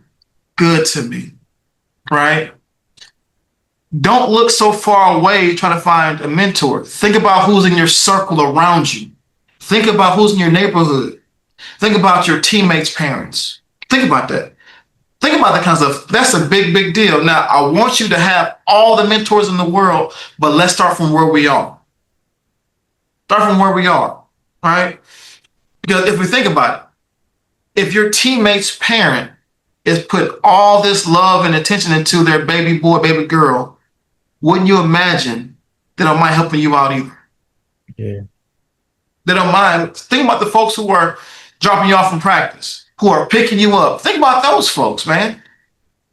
good to me, right? Don't look so far away trying to find a mentor. Think about who's in your circle around you. Think about who's in your neighborhood. Think about your teammates' parents. Think about that. Think about that kind of stuff. That's a big, big deal. Now, I want you to have all the mentors in the world, but let's start from where we are. Start from where we are, all right? Because if we think about it, if your teammate's parent is put all this love and attention into their baby boy, baby girl, wouldn't you imagine they don't mind helping you out either? Yeah. They don't mind. Think about the folks who are dropping you off from practice, who are picking you up. Think about those folks, man.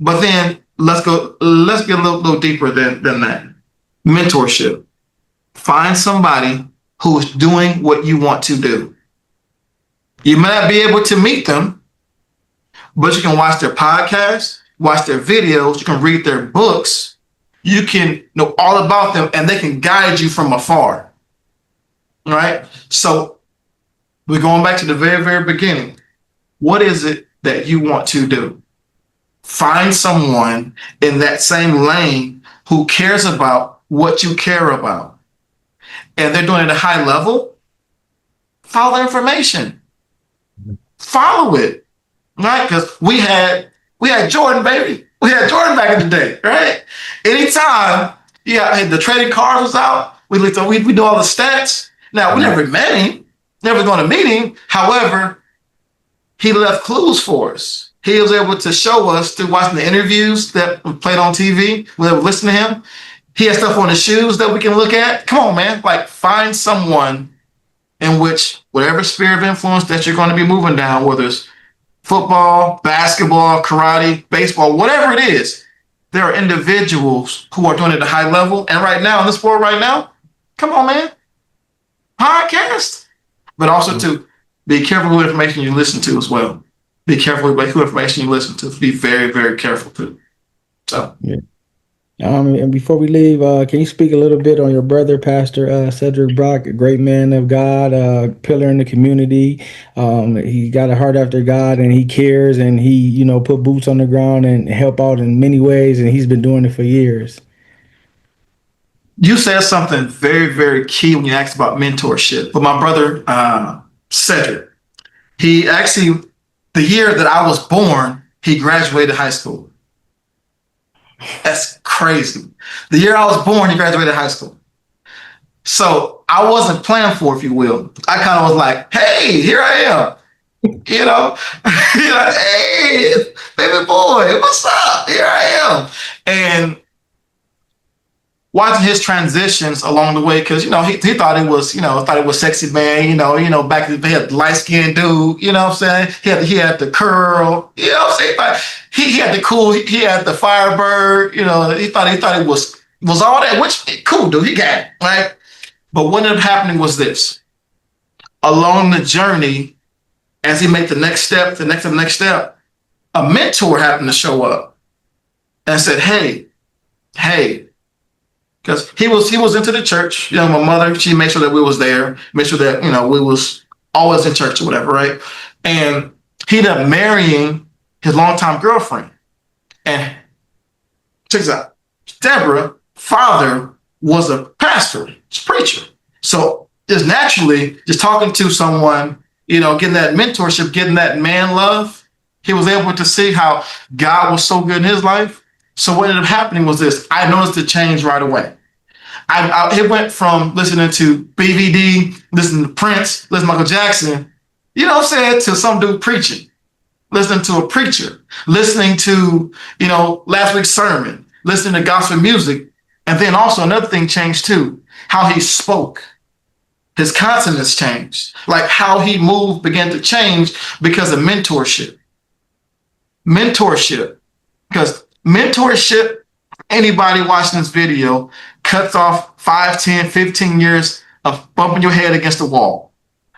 But then let's get a little deeper than that. Mentorship. Find somebody who is doing what you want to do. You may not be able to meet them, but you can watch their podcasts, watch their videos, you can read their books, you can know all about them, and they can guide you from afar. All right? So we're going back to the very, very beginning. What is it that you want to do? Find someone in that same lane who cares about what you care about. And they're doing it at a high level. Follow their information. Follow it. Right? Because we had Jordan, baby. We had Jordan back in the day, right? Anytime the trading cards was out, we do all the stats. Now, we never met him, never going to meet him. However, he left clues for us. He was able to show us through watching the interviews that we played on TV. We were listening to him. He had stuff on his shoes that we can look at. Come on, man. Like, find someone in which whatever sphere of influence that you're going to be moving down, whether it's football, basketball, karate, baseball, whatever it is, there are individuals who are doing it at a high level. And right now, in this world right now, come on, man. Podcast. But also to be careful with information you listen to as well. be careful with who information you listen to. Be very, very careful too. So. Yeah. And before we leave, can you speak a little bit on your brother, Pastor Cedric Brock, a great man of God, pillar in the community. He got a heart after God, and he cares, and he, put boots on the ground and help out in many ways, and he's been doing it for years. You said something very, very key when you asked about mentorship. But my brother, Cedric, he actually, the year that I was born, he graduated high school. That's crazy. The year I was born, he graduated high school. So I wasn't planned for, if you will. I kind of was like, hey, here I am. Hey, baby boy, what's up? Here I am. And watching his transitions along the way, because he thought it was sexy man, back then he had the light skinned dude, you know what I'm saying? He had the curl, you know what I'm saying? He had the cool, he had the Firebird, he thought it was all that, which cool dude, he got it, right? But what ended up happening was this. Along the journey, as he made the next step, a mentor happened to show up and said, hey, because he was into the church. My mother, she made sure that we was there, made sure that, we was always in church or whatever, right? And he ended up marrying his longtime girlfriend. And check this out. Deborah's father was a pastor, preacher. So just naturally, just talking to someone, getting that mentorship, getting that man love, he was able to see how God was so good in his life. So what ended up happening was this. I noticed the change right away. It went from listening to BVD, listening to Prince, listening to Michael Jackson, to some dude preaching, listening to a preacher, listening to, last week's sermon, listening to gospel music. And then also another thing changed too, how he spoke. His consonants changed. Like how he moved began to change because of mentorship. Because mentorship, anybody watching this video, cuts off 5, 10, 15 years of bumping your head against the wall.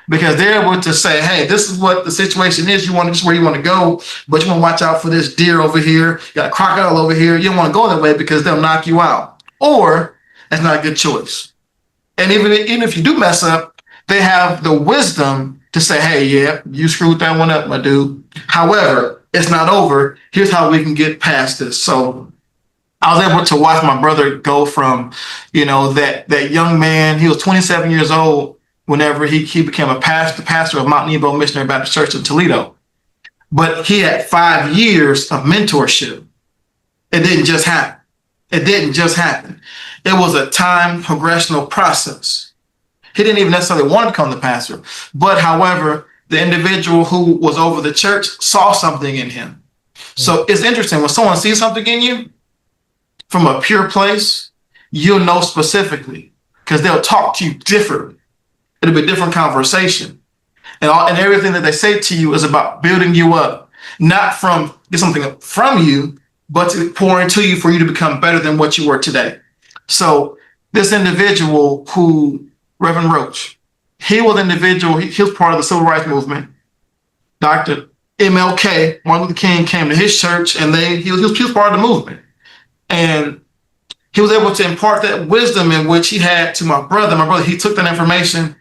Because they're able to say, hey, this is what the situation is. This is where you want to go, but you want to watch out for this deer over here. You got a crocodile over here. You don't want to go that way because they'll knock you out. Or that's not a good choice. And even if you do mess up, they have the wisdom to say, hey, yeah, you screwed that one up, my dude. However, it's not over. Here's how we can get past this. So I was able to watch my brother go from, that young man. He was 27 years old whenever he became a pastor of Mount Nebo Missionary Baptist Church in Toledo. But he had 5 years of mentorship. It didn't just happen. It was a time progressional process. He didn't even necessarily want to become the pastor. But however, the individual who was over the church saw something in him. So it's interesting. When someone sees something in you from a pure place, you'll know specifically because they'll talk to you differently. It'll be a different conversation. And everything that they say to you is about building you up, not from get something from you, but to pour into you for you to become better than what you were today. So this individual who, Reverend Roach, he was an individual, he was part of the civil rights movement. Dr. MLK, Martin Luther King, came to his church and he was part of the movement. And he was able to impart that wisdom in which he had to my brother. My brother, he took that information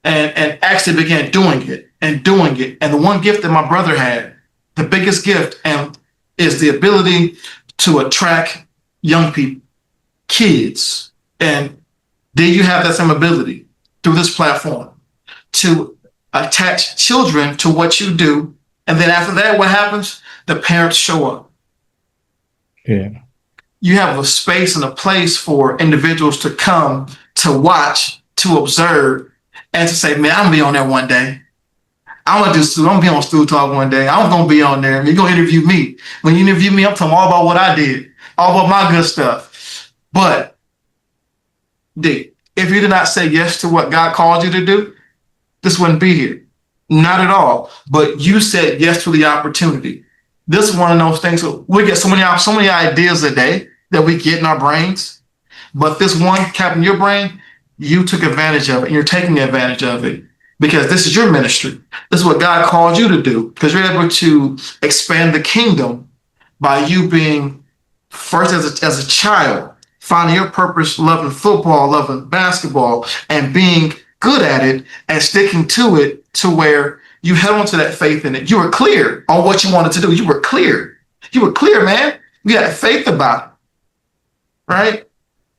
and actually began doing it. And the one gift that my brother had, the biggest gift, and is the ability to attract young people, kids. And do you have that same ability through this platform to attach children to what you do? And then after that, what happens? The parents show up. Yeah. You have a space and a place for individuals to come, to watch, to observe, and to say, man, I'm gonna be on there one day. I'm gonna be on Stool Talk one day. I'm gonna be on there. You're gonna interview me. When you interview me, I'm talking all about what I did, all about my good stuff. But D, if you did not say yes to what God called you to do, this wouldn't be here. Not at all. But you said yes to the opportunity. This is one of those things. We get so many ideas a day that we get in our brains. But this one kept in your brain, you took advantage of it, and you're taking advantage of it. because this is your ministry. This is what God called you to do, because you're able to expand the kingdom by you being first as a child, finding your purpose, loving football, loving basketball, and being good at it and sticking to it to where you held on to that faith in it. You were clear on what you wanted to do. You were clear. You were clear, man. You had faith about it, right?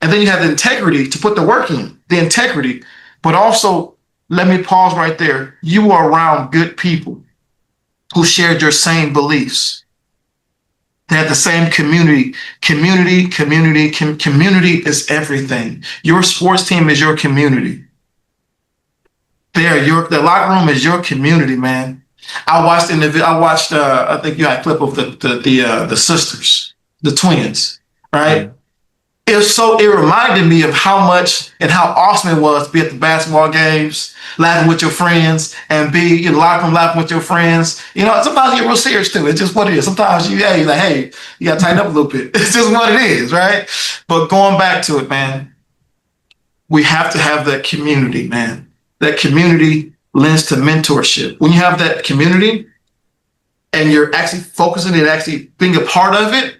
And then you have the integrity to put the work in, the integrity. But also, let me pause right there. You were around good people who shared your same beliefs. They had the same community. Community is everything. Your sports team is your community. The locker room is your community, man. I think you had a clip of the sisters, the twins, right? It reminded me of how much and how awesome it was to be at the basketball games, laughing with your friends, and be in the locker room laughing with your friends. Sometimes you get real serious too. It's just what it is. Sometimes you're like, hey, you got to tighten up a little bit. It's just what it is, right? But going back to it, man, we have to have that community, man. That community lends to mentorship. When you have that community and you're actually focusing and actually being a part of it,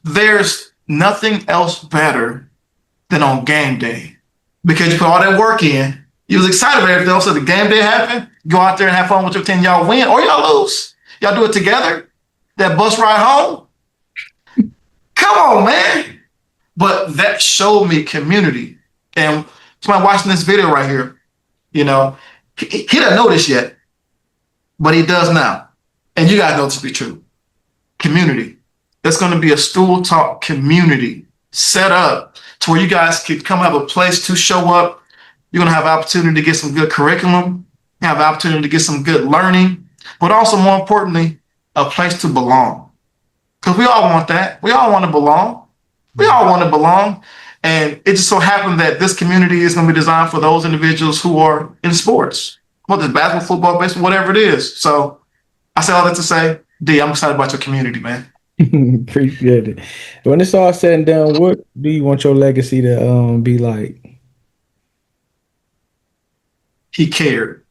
there's nothing else better than on game day, because you put all that work in. You was excited about everything. So the game day happened. Go out there and have fun with your team. Y'all win or y'all lose. Y'all do it together. That bus ride home. Come on, man. But that showed me community. And somebody watching this video right here, he doesn't know this yet, but he does now. And you gotta know this to be true. Community. There's going to be a Stool Talk community set up to where you guys could come have a place to show up. You're going to have an opportunity to get some good curriculum. You have an opportunity to get some good learning, but also more importantly, a place to belong. Because we all want that. We all want to belong. We all want to belong. And it just so happened that this community is going to be designed for those individuals who are in sports, whether it's basketball, football, baseball, whatever it is. So I say all that to say, D, I'm excited about your community, man. Appreciate it. When it's all said and done, what do you want your legacy to be like? He cared.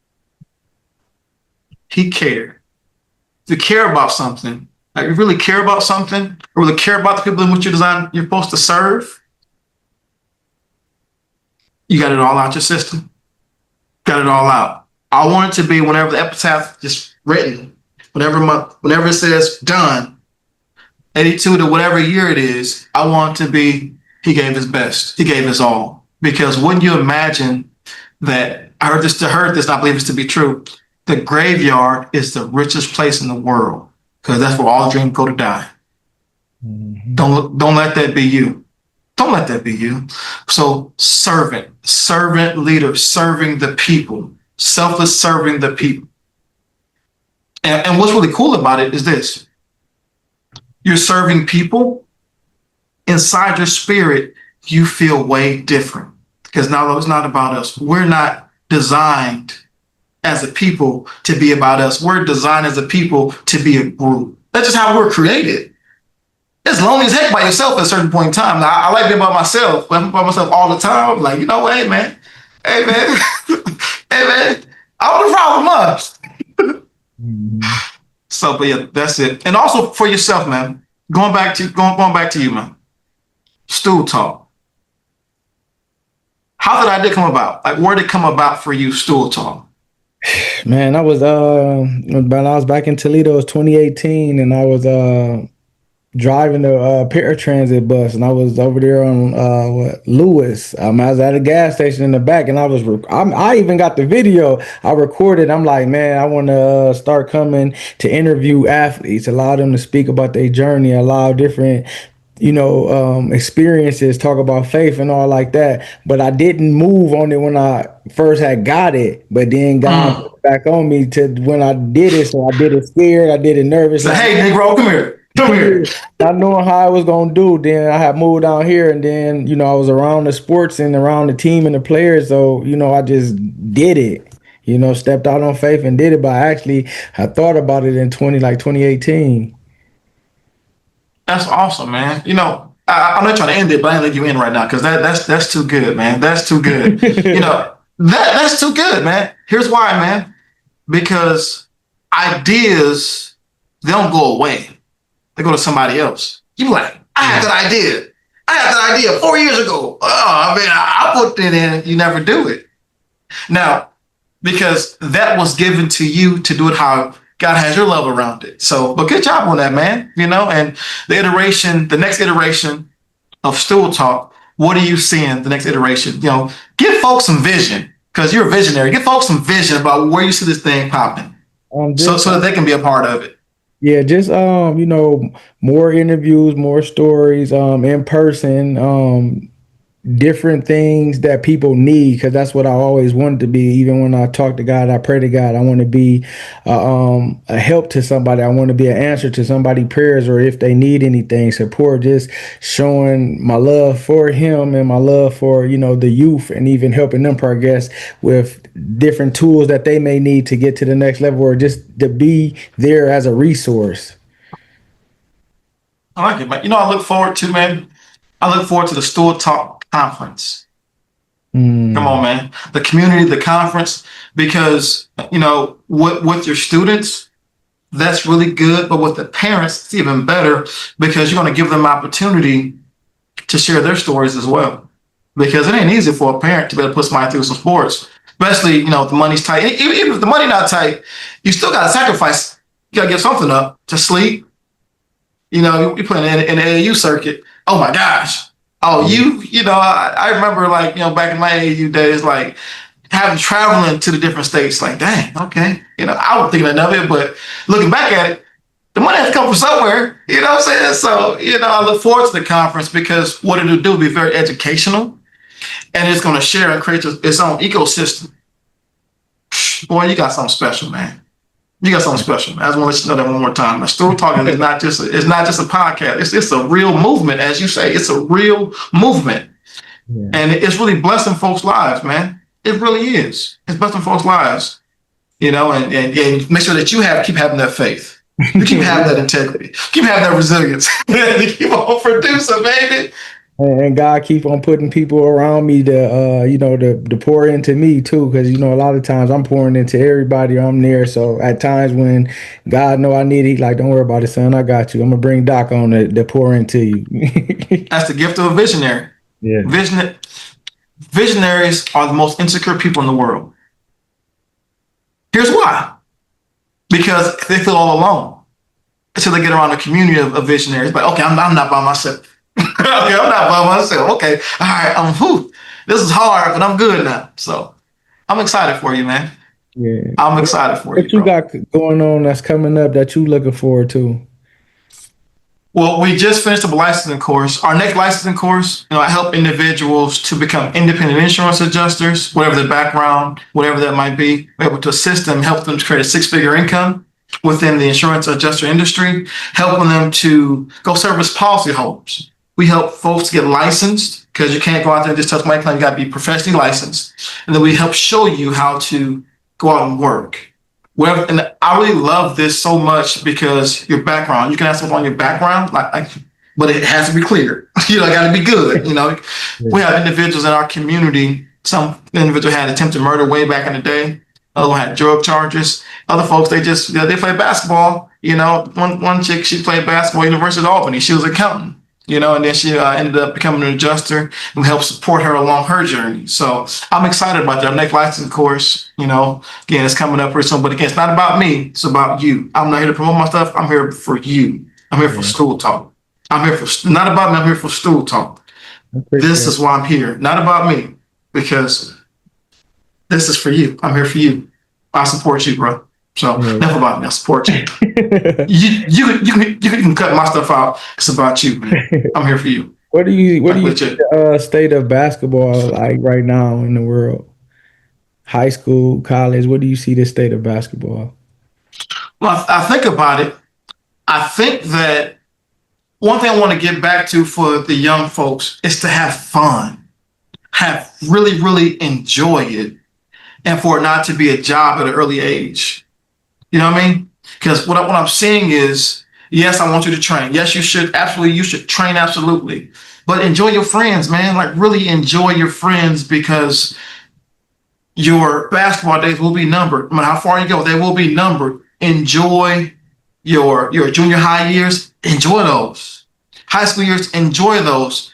He cared. To care about something, like you really care about something, or really care about the people in which you're supposed to serve, you got it all out your system. Got it all out. I want it to be whenever the epitaph is written, whenever it says done, 82 to whatever year it is, I want it to be he gave his best. He gave his all. Because wouldn't you imagine that, I heard this, and I believe this to be true, the graveyard is the richest place in the world, because that's where all dreams go to die. Mm-hmm. Don't let that be you. Don't let that be you. So servant leader, serving the people, selfless serving the people. And what's really cool about it is this. You're serving people. Inside your spirit, you feel way different. Because now it's not about us. We're not designed as a people to be about us. We're designed as a people to be a group. That's just how we're created. It's lonely as heck by yourself at a certain point in time. Now, I like being by myself, but I'm by myself all the time. I'm like, hey man, hey man, I want a problem, So, but yeah, that's it. And also for yourself, man. Going back to you, man. Stool Talk. How did that idea come about? Like, where did it come about for you, Stool Talk? Man, I was when I was back in Toledo, it was 2018, and I was driving the paratransit bus, and I was over there on Lewis. I was at a gas station in the back, and I even got the video. I recorded. I'm like, man, I want to start coming to interview athletes, allow them to speak about their journey, allow different experiences, talk about faith and all like that. But I didn't move on it when I first had got it, but then God put it back on me to when I did it. So I did it scared, I did it nervous. So, hey, Negro, come here. Come here. Not knowing how I was gonna do. Then I had moved down here, and then I was around the sports and around the team and the players. So I just did it. Stepped out on faith and did it. But I thought about it in 2018. That's awesome, man. I'm not trying to end it, but I ain't let you in right now because that's too good, man. That's too good. That's too good, man. Here's why, man. Because ideas, they don't go away. They go to somebody else. You be like, I had that idea. I had that idea 4 years ago. Oh, I mean, I put it in. You never do it. Now, because that was given to you to do it how God has your love around it. So, but good job on that, man. And the next iteration of Stool Talk, what are you seeing the next iteration? Give folks some vision because you're a visionary. Give folks some vision about where you see this thing popping so that they can be a part of it. Yeah, just more interviews, more stories, in person, different things that people need, because that's what I always wanted to be. Even when I talk to God, I pray to God, I want to be a help to somebody. I want to be an answer to somebody's prayers, or if they need anything, support. Just showing my love for him and my love for the youth, and even helping them progress with different tools that they may need to get to the next level, or just to be there as a resource. I like it, man. I look forward to, man. I look forward to the Stool Talk conference. Come on, man. The community, the conference, because, with your students, that's really good. But with the parents, it's even better because you're going to give them opportunity to share their stories as well. Because it ain't easy for a parent to be able to put somebody through some sports, especially, if the money's tight. Even if the money's not tight, you still got to sacrifice. You got to give something up to sleep. You put in the AAU circuit. Oh my gosh. Oh, I remember back in my AAU days, traveling to the different states, dang, okay. I was thinking of it, but looking back at it, the money has to come from somewhere, you know what I'm saying? So, I look forward to the conference because what it'll do will be very educational, and it's going to share and create its own ecosystem. Boy, you got something special, man. You got something special, man. I just want to let you know that one more time. Stool Talking is not just a podcast. It's a real movement, as you say. It's a real movement. Yeah. And it's really blessing folks' lives, man. It really is. It's blessing folks' lives. And make sure that you keep having that faith. You keep having that integrity. Keep having that resilience. Keep on producing, baby. And God keep on putting people around me to pour into me too, because a lot of times I'm pouring into everybody I'm near. So at times when God know I need it, He's like, don't worry about it, son, I got you. I'm gonna bring Doc on to pour into you. That's the gift of a visionary. Yeah. Visionaries are the most insecure people in the world. Here's why. Because they feel all alone until they get around a community of visionaries. Like, okay, I'm not by myself. Okay, I'm not by myself. Okay, all right. This is hard, but I'm good now. So I'm excited for you, man. Yeah, I'm excited for you. What you got going on that's coming up that you looking forward to? Well, we just finished up a licensing course. Our next licensing course, I help individuals to become independent insurance adjusters, whatever their background, whatever that might be. We're able to assist them, help them to create a six-figure income within the insurance adjuster industry, helping them to go service policyholders. We help folks get licensed because you can't go out there and just touch my claim. You got to be professionally licensed. And then we help show you how to go out and work. And I really love this so much because your background, you can have something on your background, but it has to be clear. Got to be good. We have individuals in our community. Some individual had attempted murder way back in the day. Other one had drug charges. Other folks, they play basketball. One chick, she played basketball at University of Albany. She was an accountant. And then she ended up becoming an adjuster and help support her along her journey. So I'm excited about that. Our next licensing course, again, it's coming up pretty soon. But again, it's not about me. It's about you. I'm not here to promote my stuff. I'm here for you. I'm here for Stool Talk. Not about me. I'm here for Stool Talk. This is why I'm here. Not about me, because this is for you. I'm here for you. I support you, bro. So never about me. I support you. you can cut my stuff out. It's about you, man. I'm here for you. What do you see the state of basketball like right now in the world? High school, college. What do you see the state of basketball? Well, I think about it. I think that one thing I want to get back to for the young folks is to have fun, really enjoy it, and for it not to be a job at an early age. You know what I mean? Because what I'm seeing is, yes, I want you to train. Yes, you should. Absolutely, you should train. Absolutely. But enjoy your friends, man. Really enjoy your friends, because Your basketball days will be numbered. No matter how far you go, they will be numbered. Enjoy your junior high years. Enjoy those. High school years, enjoy those.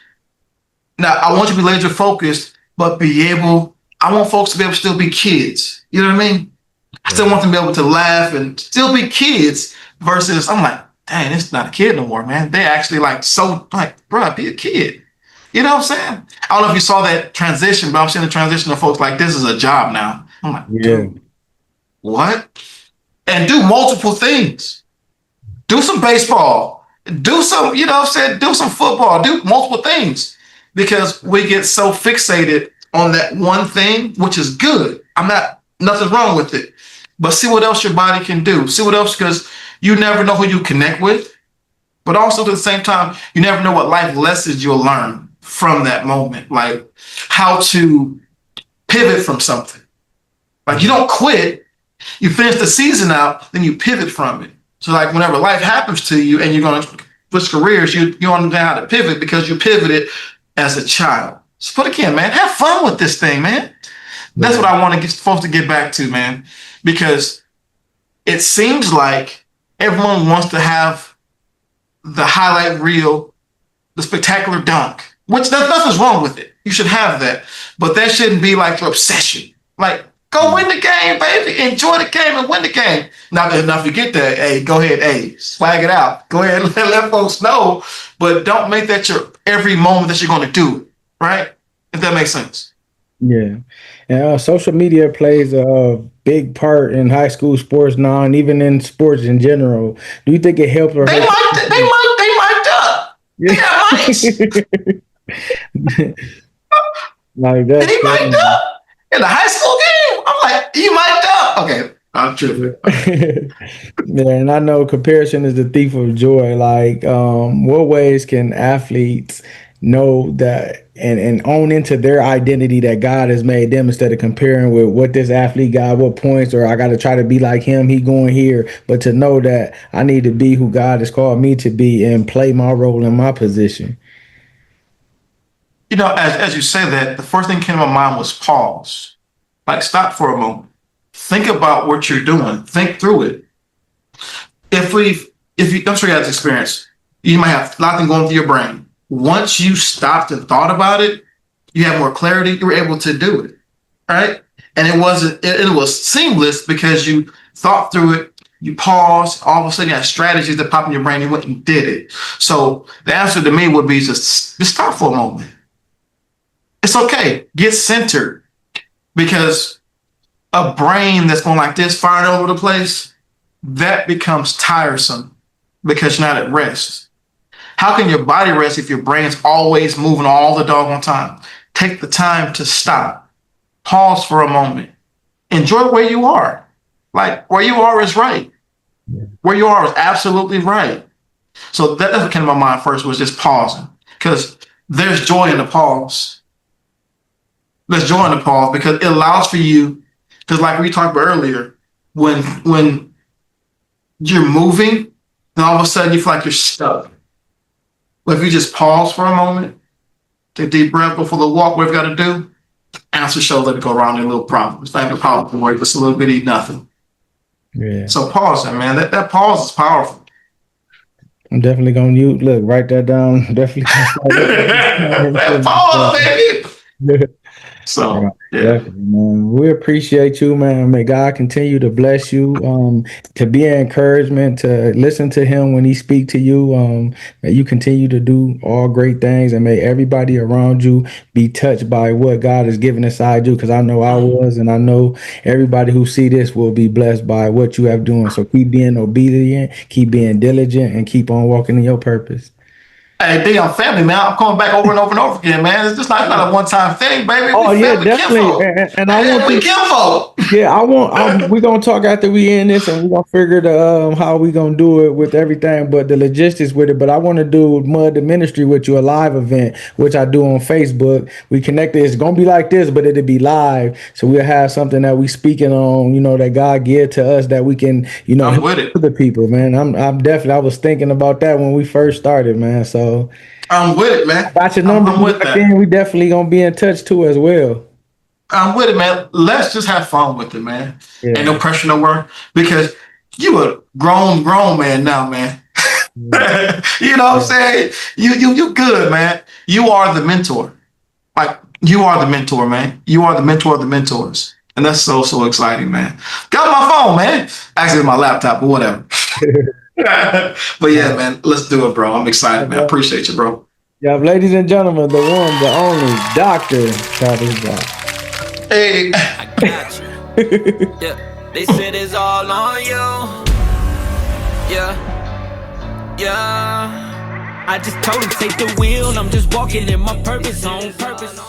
Now, I want you to be laser focused, but be able, I want folks to be able to still be kids. You know what I mean? I still want them to be able to laugh and still be kids versus I'm like, dang, it's not a kid no more, man. They actually like so like, bro, be a kid. You know what I'm saying? I don't know if you saw that transition, but I'm seeing the transition of folks like this is a job now. I'm like, Yeah. dude, what? And do multiple things. Do some baseball. Do some, you know what I'm saying? Do some football. Do multiple things. Because we get so fixated on that one thing, which is good. I'm not, nothing's wrong with it. But see what else your body can do. See what else, because you never know who you connect with. But also at the same time, you never know what life lessons you'll learn from that moment. Like how to pivot from something. Like you don't quit. You finish the season out, then you pivot from it. So like whenever life happens to you and you're going to switch careers, you understand how to pivot because you pivoted as a child. So but again, man, have fun with this thing, man. That's what I want to get folks to get back to, man, because it seems like everyone wants to have the highlight reel, the spectacular dunk, which there's nothing's wrong with it. You should have that, but that shouldn't be like your obsession. Like, go win the game, baby. Enjoy the game and win the game. Now, if you get that, hey, go ahead, hey, swag it out. Go ahead and let folks know, but don't make that your every moment that you're going to do it, right? If that makes sense. Yeah. And social media plays a big part in high school sports now, and even in sports in general. Do you think it helps or hurts? They mic'd up. They got mics. Like that's They mic'd up in the high school game. I'm like, you mic'd up. Okay, I'm tripping. yeah, and I know comparison is the thief of joy. Like, what ways can athletes know that and own into their identity that God has made them instead of comparing with what this athlete got, what points, or I got to try to be like him, he going here, but to know that I need to be who God has called me to be and play my role in my position. You know, as you say that, the first thing came to my mind was pause. Like, stop for a moment. Think about what you're doing. Think through it. If you, I'm sure you had this experience, you might have a lot of things going through your brain. Once you stopped and thought about it, you have more clarity. You were able to do it, right? And it wasn't. It was seamless because you thought through it. You paused. All of a sudden, you had strategies that pop in your brain. You went and did it. So the answer to me would be just stop for a moment. It's okay. Get centered because a brain that's going like this, firing all over the place, that becomes tiresome because you're not at rest. How can your body rest if your brain's always moving all the doggone time? Take the time to stop. Pause for a moment. Enjoy where you are. Like where you are is right. Where you are is absolutely right. So that's what came to my mind first was just pausing because there's joy in the pause. There's joy in the pause because it allows for you, because like we talked about earlier, when you're moving, then all of a sudden you feel like you're stuck. But if you just pause for a moment, take a deep breath before the walk, whatever you got to do, answer shows let it go around their little problem. It's not even a problem for you, it's a little bitty nothing. Yeah. So pause, man. That pause is powerful. I'm definitely gonna use look, write that down. Definitely gonna That pause, baby. Right, So yeah. definitely, man. We appreciate you, man. May God continue to bless you, to be an encouragement, to listen to him when he speak to you. May you continue to do all great things, and may everybody around you be touched by what God has given inside you. Because I know I was, and I know everybody who see this will be blessed by what you have doing. So keep being obedient, keep being diligent, and keep on walking in your purpose. Hey, big on family, man. I'm coming back over and over and over again, man. It's just not a one-time thing, baby. We Oh yeah, family, definitely. kinfolk. And I And want we to. kinfolk. Yeah, I want. We're gonna talk after we end this, and we're gonna figure the how we gonna do it with everything, but the logistics with it. But I want to do Mud the Ministry with you, a live event, which I do on Facebook. We connected. It's gonna be like this, but it'll be live, so we'll have something that we speaking on. You know that God give to us that we can, I'm help with it. other people, man. I'm definitely. I was thinking about that when we first started, man. So I'm with it, man. got your I'm, number I'm with back that. in. We definitely gonna be in touch too as well. I'm with it, man. Let's just have fun with it, man. Ain't no Yeah. pressure, no work, because you a grown man now, man. Yeah. You know what I'm Yeah. saying? You good, man. You are the mentor. Like you are the mentor, man. You are the mentor of the mentors. And that's so exciting, man. Got my phone, man. Actually, my laptop, but whatever. But yeah, Uh, man, let's do it, bro. I'm excited, man. Appreciate you, bro. yeah, ladies and gentlemen, the one, the only, Dr. Travis Brown. Hey, I got you. Yeah, they said it's all on you. Yeah, yeah. I just told him take the wheel. I'm just walking in my purpose on purpose.